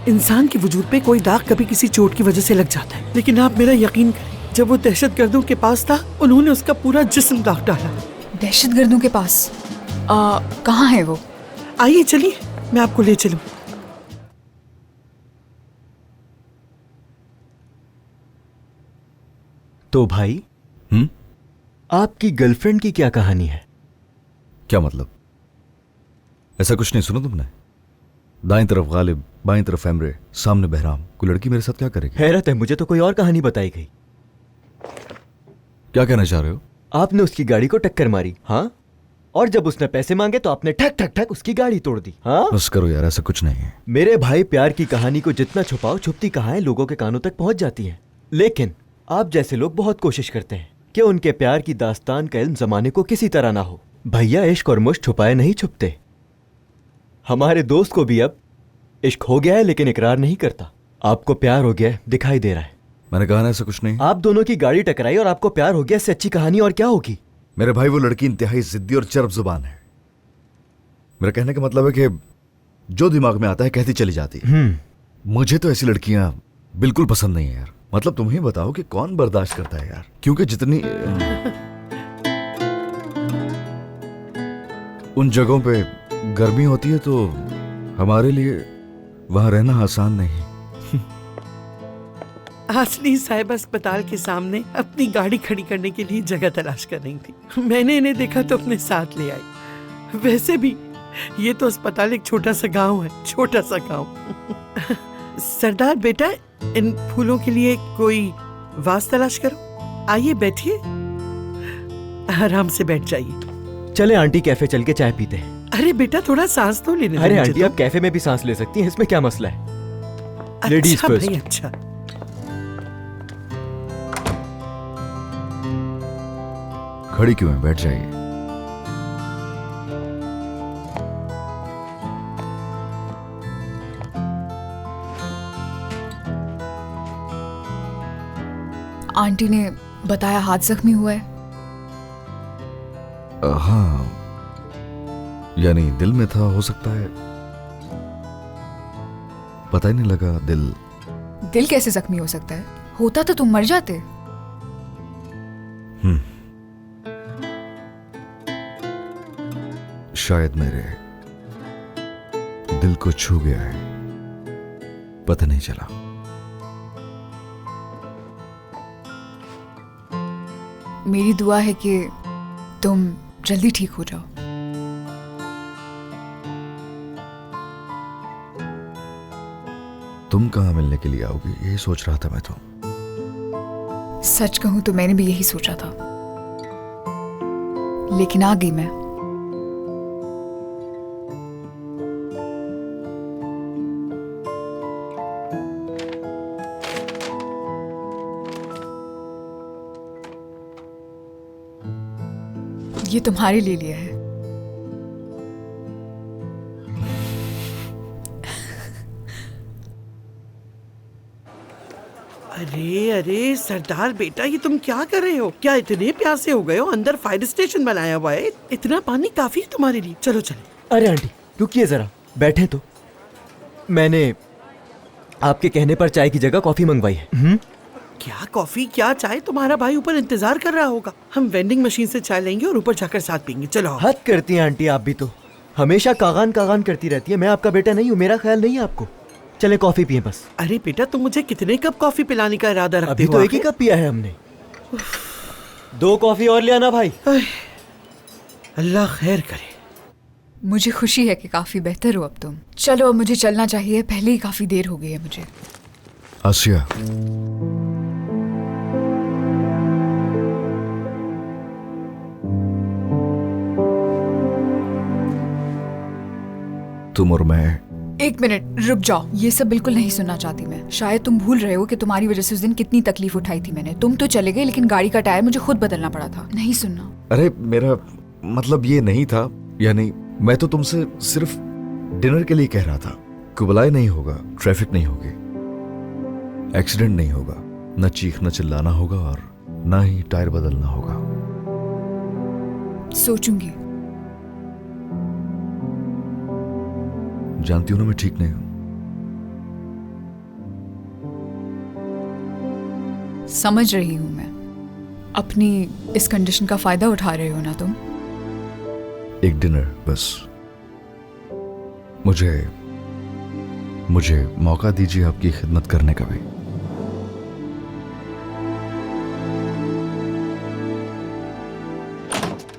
इंसान के वजूद पे कोई दाग कभी किसी चोट की वजह से लग जाता है, लेकिन आप मेरा यकीन करें, जब वो दहशतगर्दों के पास था उन्होंने उसका पूरा जिस्म दाग डाला। दहशतगर्दों के पास? कहाँ है वो? आइए चलिए, मैं आपको ले चलूं। तो भाई, आपकी गर्लफ्रेंड की क्या कहानी है? क्या मतलब? ऐसा कुछ नहीं सुना तुमने? दाईं तरफ गालिब, बाईं तरफ एमरे, सामने बहराम। कोई लड़की मेरे साथ क्या करेगी? हैरत है, मुझे तो कोई और कहानी बताई गई। क्या कहना चाह रहे हो? आपने उसकी गाड़ी को टक्कर मारी, हाँ? और जब उसने पैसे मांगे तो आपने ठक ठक ठक उसकी गाड़ी तोड़ दी, हाँ? बस करो यार, ऐसा कुछ नहीं है। मेरे भाई, प्यार की कहानी को जितना छुपाओ छुपती कहाँ है, लोगों के कानों तक पहुंच जाती है। लेकिन आप जैसे लोग बहुत कोशिश करते हैं कि उनके प्यार की दास्तान का इल्म जमाने को किसी तरह ना हो। भैया, इश्क और मुश्क छुपाए नहीं छुपते। हमारे दोस्त को भी अब इश्क हो गया है, लेकिन इकरार नहीं करता। आपको प्यार हो गया है, दिखाई दे रहा है। मैंने कहा ना ऐसा कुछ नहीं। आप दोनों की गाड़ी टकराई और आपको प्यार हो गया, इससे अच्छी कहानी और क्या होगी? मेरे भाई, वो लड़की इंतहाई जिद्दी और चरब जुबान है। मेरा कहने का मतलब है कि जो दिमाग में आता है कहती चली जाती है। मुझे तो ऐसी लड़कियां बिल्कुल पसंद नहीं है यार। मतलब तुम ही बताओ कि कौन बर्दाश्त करता है यार, क्योंकि जितनी उन जगहों पे गर्मी होती है तो हमारे लिए वहां रहना आसान नहीं। आसली साहिब अस्पताल के सामने अपनी गाड़ी खड़ी करने के लिए जगह तलाश कर रही थी। मैंने इन्हें देखा तो अपने साथ ले आई। वैसे भी ये तो अस्पताल एक छोटा सा गांव है, छोटा सा गांव। सरदार बेटा, इन फूलों के लिए कोई वास तलाश करो। आइए बैठिए, आराम से बैठ जाइए। चले आंटी, कैफे चल के चाय पीते हैं। अरे बेटा, थोड़ा सांस तो लेने दो। अरे मुझे आंटी, तो। आप कैफे में भी सांस ले सकती हैं, इसमें क्या मसला है? लेडीज अच्छा फर्स्ट। भाई, अच्छा। खड़ी क्यों है? बैठ जाइए। आंटी ने बताया हाथ जख्मी हुआ है। हाँ, यानी दिल में था, हो सकता है। पता ही नहीं लगा। दिल कैसे जख्मी हो सकता है? होता तो तुम मर जाते। शायद मेरे दिल को छू गया है, पता नहीं चला। मेरी दुआ है कि तुम जल्दी ठीक हो जाओ। तुम कहाँ मिलने के लिए आओगी, यही सोच रहा था मैं तो। सच कहूं तो मैंने भी यही सोचा था, लेकिन आ गई मैं। ये तुम्हारे लिए लिया है। अरे अरे सरदार बेटा, ये तुम क्या कर रहे हो? क्या इतने प्यासे हो गए हो? अंदर फायर स्टेशन बनाया हुआ है, इतना पानी काफी है तुम्हारे लिए। चलो चलो। अरे आंटी, रुकिए जरा, बैठे तो। मैंने आपके कहने पर चाय की जगह कॉफी मंगवाई है। क्या कॉफी, क्या चाय? तुम्हारा भाई ऊपर इंतजार कर रहा होगा। हम वेंडिंग मशीन से चाय लेंगे और ऊपर जाकर साथ पीएंगे। चलो। हद करती हैं आंटी, आप भी तो हमेशा कागान कागान करती रहती है। मैं आपका बेटा नहीं हूँ, मेरा ख्याल नहीं है आपको। चले कॉफी पिए बस। अरे बेटा, तुम मुझे कितने कप कॉफी पिलाने का इरादा रखते अभी हो? तो एक ही कप पिया है हमने। 2 कॉफी और ले आना भाई। अल्लाह खैर करे। मुझे खुशी है कि काफी बेहतर हो अब तुम। चलो अब मुझे चलना चाहिए, पहले ही काफी देर हो गई है मुझे। आसिया, तुम और मैं। एक मिनट रुक जाओ, ये सब बिल्कुल नहीं सुनना चाहती मैं। शायद तुम भूल रहे हो कि तुम्हारी वजह से उस दिन कितनी तकलीफ उठाई थी मैंने। तुम तो चले गए, लेकिन गाड़ी का टायर मुझे खुद बदलना पड़ा था। नहीं सुनना। अरे मेरा मतलब ये नहीं था, यानी मैं तो तुमसे सिर्फ डिनर के लिए कह रहा था। कुबलाई नहीं होगा, ट्रैफिक नहीं होगी, एक्सीडेंट नहीं होगा, न चीखना चिल्लाना होगा और ना ही टायर बदलना होगा। सोचूंगी। जानती हूं ना मैं ठीक नहीं हूं। समझ रही हूँ मैं। अपनी इस कंडीशन का फायदा उठा रहे हो ना तुम। एक डिनर बस। मुझे मौका दीजिए आपकी खिदमत करने का भी।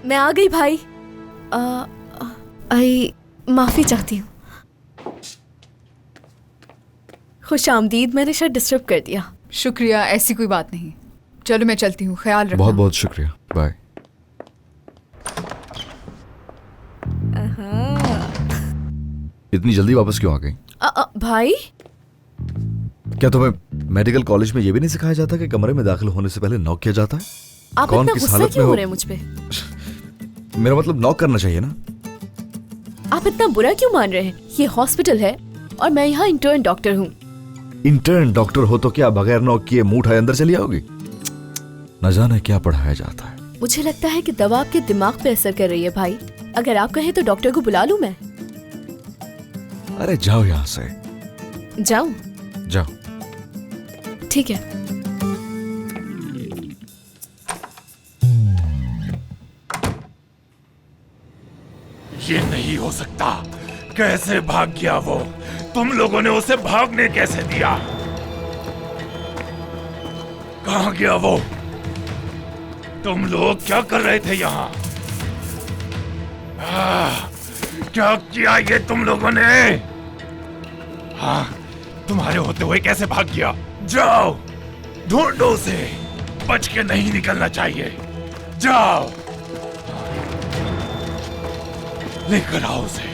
मैं आ गई भाई। आई माफी चाहती हूँ। खुश आमदीद, मैंने शायद डिस्टर्ब कर दिया। शुक्रिया, ऐसी कोई बात नहीं। चलो मैं चलती हूँ, ख्याल रखना। बहुत बहुत शुक्रिया, बाय। इतनी जल्दी वापस क्यों आ गई? भाई क्या तुम्हें मेडिकल कॉलेज में ये भी नहीं सिखाया जाता कि कमरे में दाखिल होने से पहले नॉक किया जाता है? आप कौन इतना किस गुस्सा हालत क्यों में हो हो? रहे हैं मुझ पे? मेरा मतलब नॉक करना चाहिए ना। आप इतना बुरा क्यों मान रहे हैं? ये हॉस्पिटल है और मैं यहाँ इंटर्न डॉक्टर हूँ। इंटर्न डॉक्टर हो तो क्या बगैर नॉक किए मुंह उठाए अंदर चली आओगी? न जाने क्या पढ़ाया जाता है। मुझे लगता है कि दवा आपके दिमाग पे असर कर रही है भाई। अगर आप कहें तो डॉक्टर को बुला लूं मैं। अरे जाओ यहाँ से। जाऊं? जाओ। ठीक है। ये नहीं हो सकता। कैसे भाग गया वो? तुम लोगों ने उसे भागने कैसे दिया? कहाँ गया वो? तुम लोग क्या कर रहे थे यहाँ? क्या किया ये तुम लोगों ने? हाँ, तुम्हारे होते हुए कैसे भाग गया? जाओ ढूंढो उसे, बच के नहीं निकलना चाहिए। जाओ लेकर आओ उसे।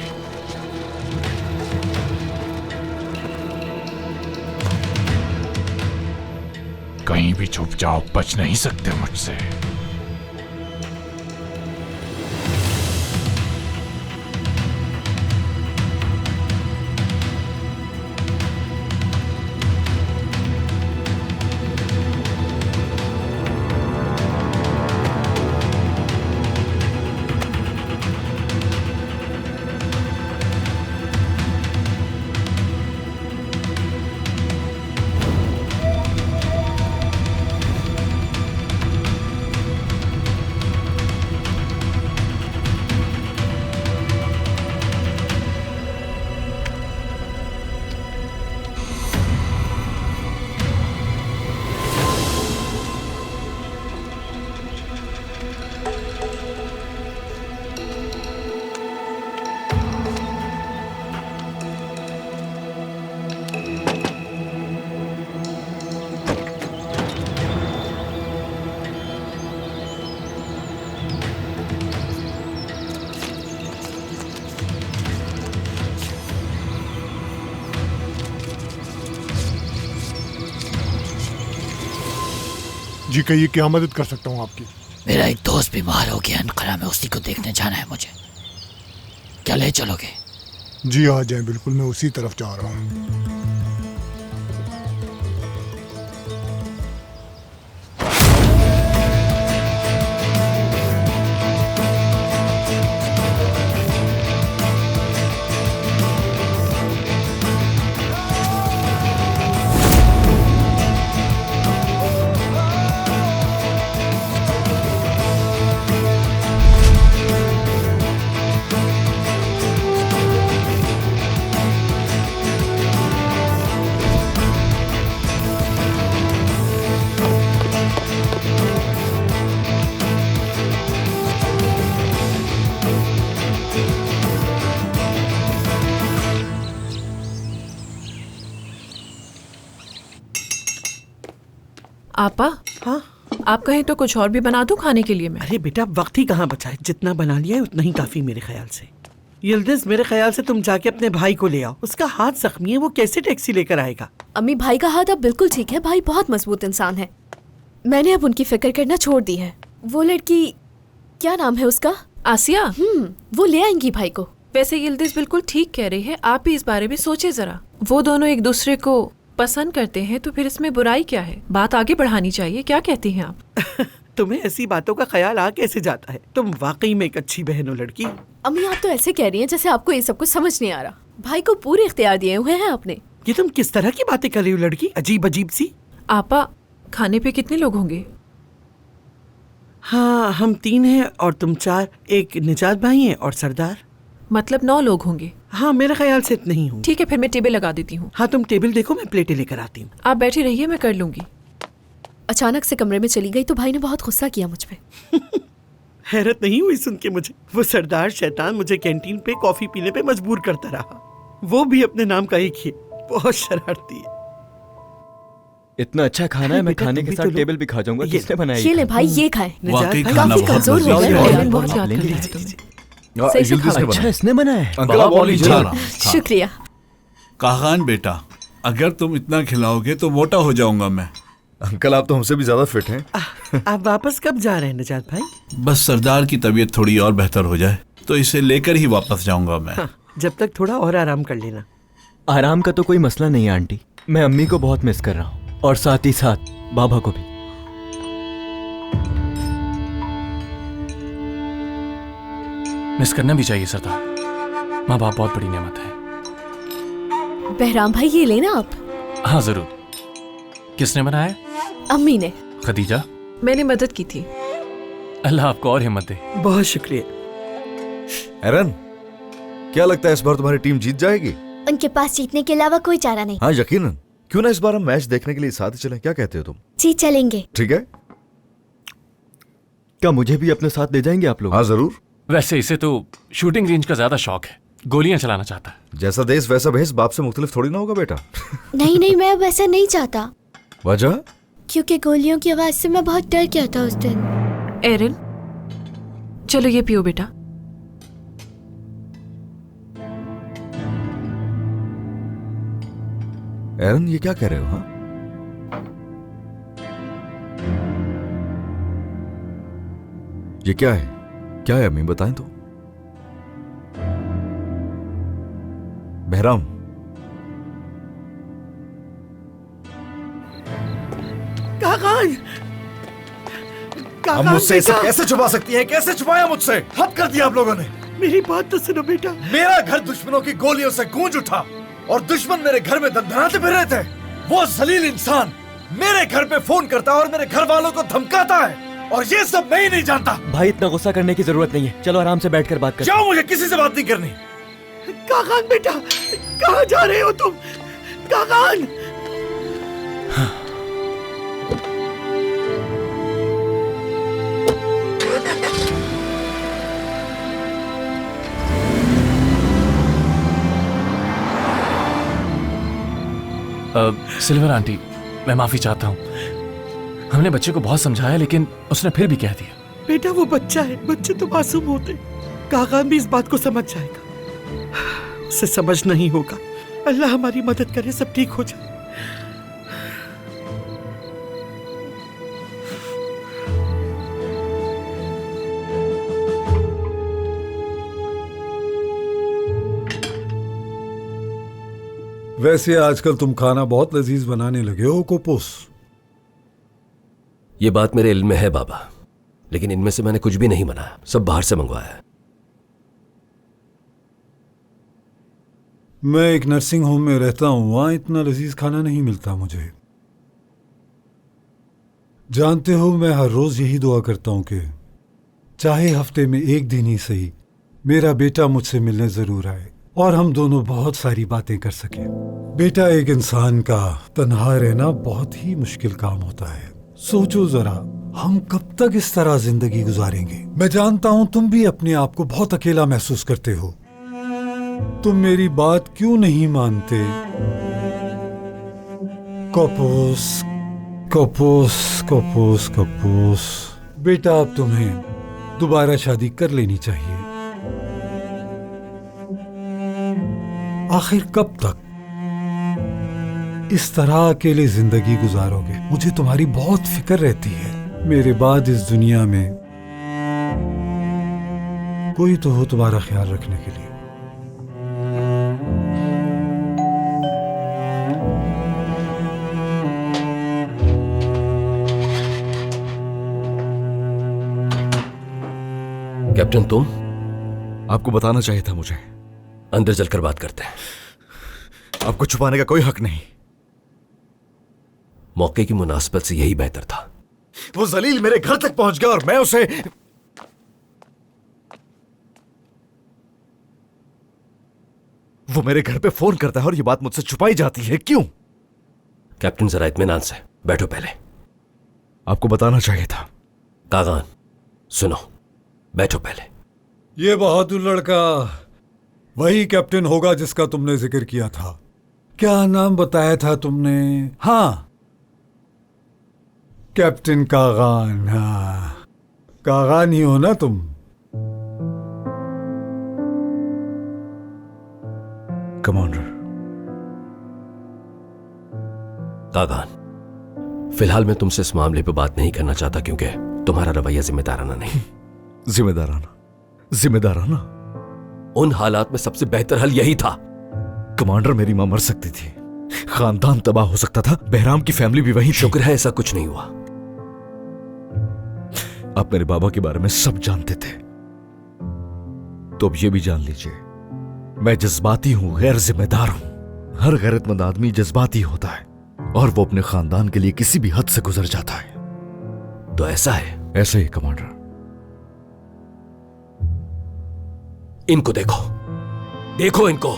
कहीं भी छुप जाओ, बच नहीं सकते मुझसे। जी कहिए, क्या मदद कर सकता हूँ आपकी? मेरा एक दोस्त बीमार हो गया अनकरा में, उसी को देखने जाना है मुझे। क्या ले चलोगे? जी आ जाएं, बिल्कुल मैं उसी तरफ जा रहा हूँ। आपा, हाँ आप कहें तो कुछ और भी बना दूं खाने के लिए मैं? अरे बेटा, वक्त ही कहाँ बचा है। जितना बना लिया है उतना ही काफी मेरे ख्याल से। यिल्दिज, मेरे ख्याल से तुम जाके अपने भाई को ले आओ। उसका हाथ जख्मी है, वो कैसे टैक्सी लेकर आएगा? अम्मी, भाई का हाथ अब बिल्कुल ठीक है। भाई बहुत मजबूत इंसान है। मैंने अब उनकी फिक्र करना छोड़ दी है। वो लड़की, क्या नाम है उसका? आसिया। वो ले आएंगी भाई को। वैसे यिल्दिज बिल्कुल ठीक कह रही है। आप भी इस बारे में सोचे जरा। वो दोनों एक दूसरे को पसंद करते हैं तो फिर इसमें बुराई क्या है? बात आगे बढ़ानी चाहिए। क्या कहती हैं आप? तुम्हें ऐसी बातों का ख्याल आ कैसे जाता है? तुम वाकई में एक अच्छी बहन हो लड़की। अम्मी, आप तो ऐसे कह रही हैं जैसे आपको ये सब कुछ समझ नहीं आ रहा। भाई को पूरे इख्तियार दिए हुए हैं आपने। ये तुम किस तरह की बातें कर रही हो लड़की? अजीब अजीब सी। आपा, खाने पे कितने लोग होंगे? हाँ, हम 3 हैं और तुम 4। एक निजात भाई हैं और सरदार। मतलब 9 लोग होंगे। हाँ, मेरे ख्याल से इतने ही होंगे। ठीक है, फिर मैं टेबल लगा देती हूँ। हाँ, तुम टेबल देखो, मैं प्लेटें लेकर आती हूँ। आप बैठी रहिए, मैं कर लूंगी। अचानक से कमरे में चली गई तो भाई ने बहुत गुस्सा किया मुझ पे। हैरत नहीं हुई सुन के मुझे। वो सरदार शैतान मुझे कैंटीन पे कॉफी पीने पे मजबूर करता रहा, वो भी अपने नाम का एक ही। बहुत शरारती है। इतना अच्छा खाना है, मैं बेटा, खाने तुम के भी साथ तो लो। टेबल भी खा जाऊंगा। ये किसने बनाया ये ले भाई, ये खाए। वाकई भाई, खाना काफी बहुत कमजोर हो लजीज गए है। हैं। एलन बहुत याद कर लेंगे। रहा है तुम्हें। हाँ, सही से जल्दी से खाओ। अच्छा बना। इसने बनाया है। अंकल आप और लीजिए। खाना शुक्रिया। कागान बेटा, अगर तुम इतना खिलाओगे तो मोटा हो जाऊंगा मैं। अंकल आप तो हमसे भी ज्यादा फिट हैं। आप वापस कब जा रहे हैं निजात भाई? बस सरदार की तबीयत थोड़ी और बेहतर हो जाए तो इसे लेकर ही वापस जाऊंगा मैं। हाँ, जब तक थोड़ा और आराम कर लेना। आराम का तो कोई मसला नहीं है आंटी, मैं अम्मी को बहुत मिस कर रहा हूँ और साथ ही साथ बाबा को भी। मिस करना भी चाहिए सरदार, माँ बाप बहुत बड़ी नेमत है। बहराम भाई, ये लेना आप। हाँ जरूर। किसने बनाया? अम्मी ने। खदीजा, मैंने मदद की थी। अल्लाह आपको और हिम्मत दे। बहुत शुक्रिया। एरन, क्या लगता है इस बार तुम्हारी टीम जीत जाएगी? उनके पास जीतने के अलावा कोई चारा नहीं। हाँ यकीनन। क्यों ना इस बार हम मैच देखने के लिए साथ ही चलें? क्या कहते हो तुम? जी चलेंगे। ठीक है। क्या मुझे भी अपने साथ ले जाएंगे आप लोग? हाँ जरूर। वैसे इसे तो शूटिंग रेंज का ज्यादा शौक है, गोलियां चलाना चाहता है। जैसा देश वैसा भेष, बाप से मुख्तलिफ थोड़ी ना होगा बेटा। नहीं नहीं, मैं अब ऐसा नहीं चाहता। वजह? क्योंकि गोलियों की आवाज से मैं बहुत डर गया था उस दिन। एरन, चलो ये पियो बेटा। एरन, ये क्या कह रहे हो? हाँ, ये क्या है? क्या है अम्मी, बताएं तो। बहराम, काकान, हम मुझसे इसे कैसे छुपा सकती हैं? कैसे छुपाया मुझसे? हद कर दिया आप लोगों ने। मेरी बात तो सुनो बेटा। मेरा घर दुश्मनों की गोलियों से गूंज उठा और दुश्मन मेरे घर में दंदनाते फिर रहे थे। वो जलील इंसान मेरे घर पे फोन करता है और मेरे घर वालों को धमकाता है, और ये सब मैं ही नहीं जानता। भाई इतना गुस्सा करने की जरूरत नहीं है, चलो आराम से बैठकर बात करते हैं। जाओ, मुझे किसी से बात नहीं करनी। काकान बेटा, कहाँ जा रहे हो तुम? काकान! सिल्वर आंटी, मैं माफी चाहता हूँ। हमने बच्चे को बहुत समझाया लेकिन उसने फिर भी कह दिया। बेटा वो बच्चा है, बच्चे तो मासूम होते। काकान भी इस बात को समझ जाएगा। उसे समझ नहीं होगा। अल्लाह हमारी मदद करे, सब ठीक हो जाए। वैसे आजकल तुम खाना बहुत लजीज बनाने लगे हो कोपोस। ये बात मेरे इल्म में है बाबा, लेकिन इनमें से मैंने कुछ भी नहीं बनाया, सब बाहर से मंगवाया है। मैं एक नर्सिंग होम में रहता हूं, वहां इतना लजीज खाना नहीं मिलता मुझे। जानते हो, मैं हर रोज यही दुआ करता हूं कि चाहे हफ्ते में एक दिन ही सही मेरा बेटा मुझसे मिलने जरूर आए और हम दोनों बहुत सारी बातें कर सकें। बेटा, एक इंसान का तन्हा रहना बहुत ही मुश्किल काम होता है। सोचो जरा, हम कब तक इस तरह जिंदगी गुजारेंगे? मैं जानता हूं तुम भी अपने आप को बहुत अकेला महसूस करते हो। तुम मेरी बात क्यों नहीं मानते? कपोस कपोस कपोस कपोस, बेटा अब तुम्हें दोबारा शादी कर लेनी चाहिए। आखिर कब तक इस तरह अकेले जिंदगी गुजारोगे? मुझे तुम्हारी बहुत फिक्र रहती है। मेरे बाद इस दुनिया में कोई तो हो तुम्हारा ख्याल रखने के लिए। कैप्टन, तुम? आपको बताना चाहिए था मुझे। अंदर चलकर बात करते हैं। आपको छुपाने का कोई हक नहीं। मौके की मुनासिबत से यही बेहतर था। वो जलील मेरे घर तक पहुंच गया और मैं उसे वो मेरे घर पे फोन करता है और ये बात मुझसे छुपाई जाती है, क्यों? कैप्टन जरा इत्मीनान से बैठो पहले। आपको बताना चाहिए था। कागान सुनो, बैठो पहले। ये बहादुर लड़का वही कैप्टन होगा जिसका तुमने जिक्र किया था। क्या नाम बताया था तुमने? हाँ, कैप्टन कागान। हाँ, कागान ही हो ना तुम? कमांडर। कागान, फिलहाल मैं तुमसे इस मामले पे बात नहीं करना चाहता क्योंकि तुम्हारा रवैया जिम्मेदाराना नहीं। जिम्मेदाराना? उन हालात में सबसे बेहतर हल यही था। कमांडर, मेरी मां मर सकती थी, खानदान तबाह हो सकता था, बहराम की फैमिली भी वहीं। शुक्र है ऐसा कुछ नहीं हुआ। आप मेरे बाबा के बारे में सब जानते थे, तो अब ये भी जान लीजिए मैं जज्बाती हूं, गैर जिम्मेदार हूं। हर गैरतमंद आदमी जज्बाती होता है और वो अपने खानदान के लिए किसी भी हद से गुजर जाता है। तो ऐसा है? ऐसे ही कमांडर। इनको देखो, देखो इनको।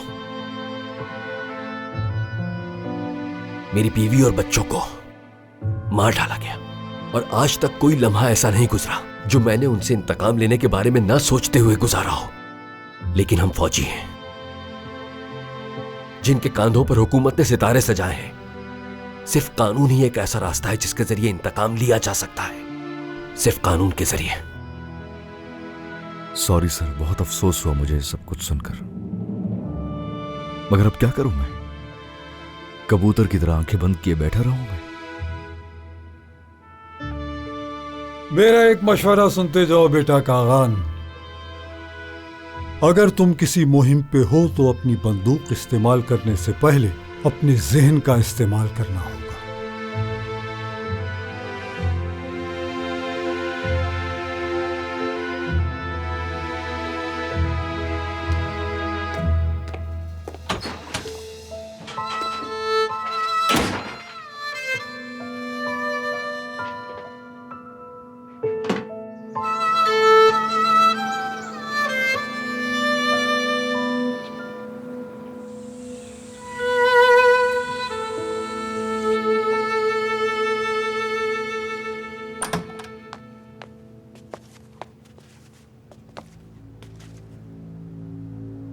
मेरी बीवी और बच्चों को मार डाला गया और आज तक कोई लम्हा ऐसा नहीं गुजरा जो मैंने उनसे इंतकाम लेने के बारे में ना सोचते हुए गुजारा हो। लेकिन हम फौजी हैं जिनके कांधों पर हुकूमत ने सितारे सजाए हैं। सिर्फ कानून ही एक ऐसा रास्ता है जिसके जरिए इंतकाम लिया जा सकता है, सिर्फ कानून के जरिए। सॉरी सर, बहुत अफसोस हुआ मुझे सब कुछ सुनकर, मगर अब क्या करूं मैं? कबूतर की तरह आंखें बंद किए बैठा रहूं मैं? मेरा एक मशवरा सुनते जाओ बेटा कागान। अगर तुम किसी मुहिम पे हो तो अपनी बंदूक इस्तेमाल करने से पहले अपने जहन का इस्तेमाल करना होगा।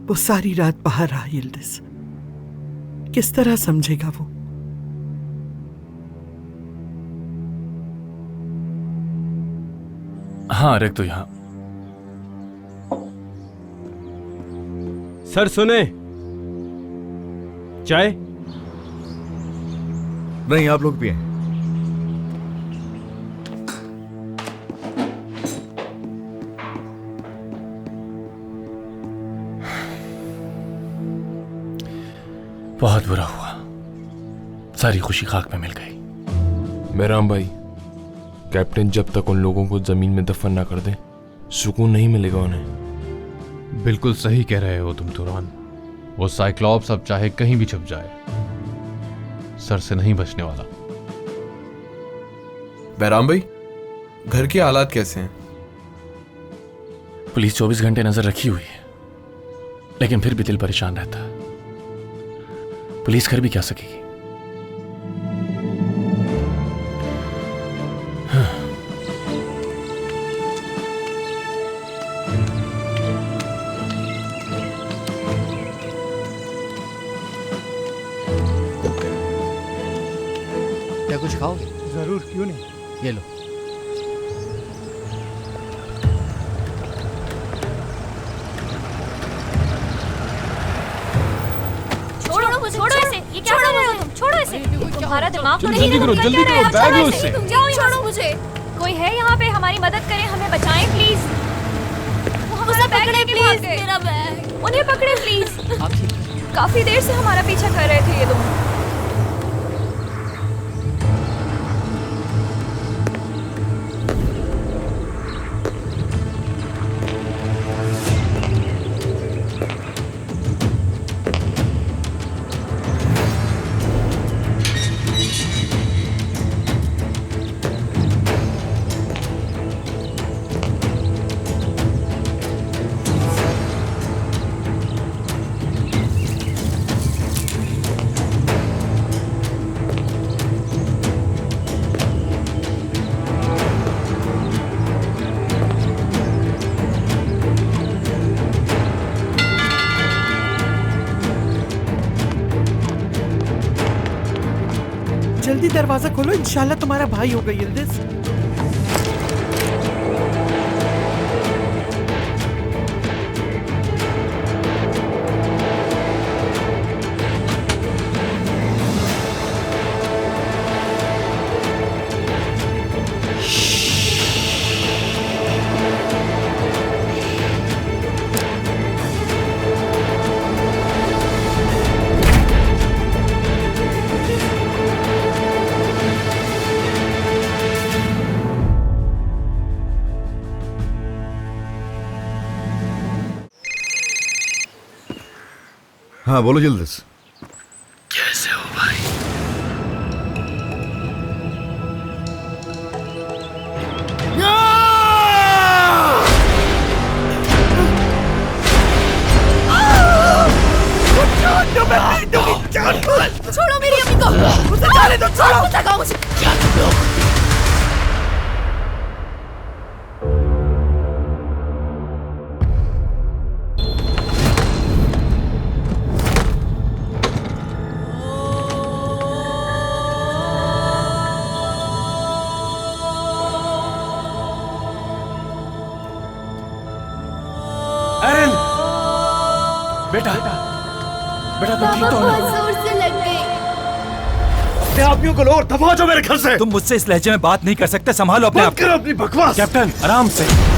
वो सारी रात बाहर रहा यिल्दिज, किस तरह समझेगा वो? हाँ रख दो यहाँ। सर सुने, चाय? नहीं, आप लोग पिए। बहुत बुरा हुआ, सारी खुशी खाक में मिल गई। मेहराम भाई, कैप्टन जब तक उन लोगों को जमीन में दफन ना कर दे सुकून नहीं मिलेगा उन्हें। बिल्कुल सही कह रहे हो तुम तुरान। वो साइक्लॉप्स अब चाहे कहीं भी छुप जाए, सर से नहीं बचने वाला। बैराम भाई, घर के हालात कैसे हैं? पुलिस 24 घंटे नजर रखी हुई है, लेकिन फिर भी दिल परेशान रहता है। पुलिस कर भी क्या सकेगी? क्या कुछ खाओगे? जरूर, क्यों नहीं। ये लो। छोड़ो इसे, ये क्या कर रहे हो तुम? छोड़ो इसे, तुम्हारा दिमाग तो नहीं है? जल्दी करो, बैग लो इससे। तुम जाओ, छोड़ो मुझे। कोई है यहाँ पे? हमारी मदद करें, हमें बचाएं प्लीज। वो हमारा बैग लेके भाग गए। मेरा बैग। उन्हें पकड़े प्लीज। काफी देर से हमारा पीछा कर रहे थे ये दोनों। जल्दी दरवाजा खोलो, इंशाल्लाह तुम्हारा भाई होगा यिल्दिज। हाँ बोलो यिल्दिज। कैसे हो भाई? छोड़ो मेरी अम्मी को, उसे जाने दो, छोड़ो, उसे लगाओ मुझे। क्या तुम लोग? एरिन! बेटा बेटा तुम ठीक तो हो ना? जोर से लग गई। अपने आदमियों को लो और दफा जाओ मेरे घर से। तुम मुझसे इस लहजे में बात नहीं कर सकते, संभालो अपने आप को। करो अपनी बकवास। कैप्टन आराम से।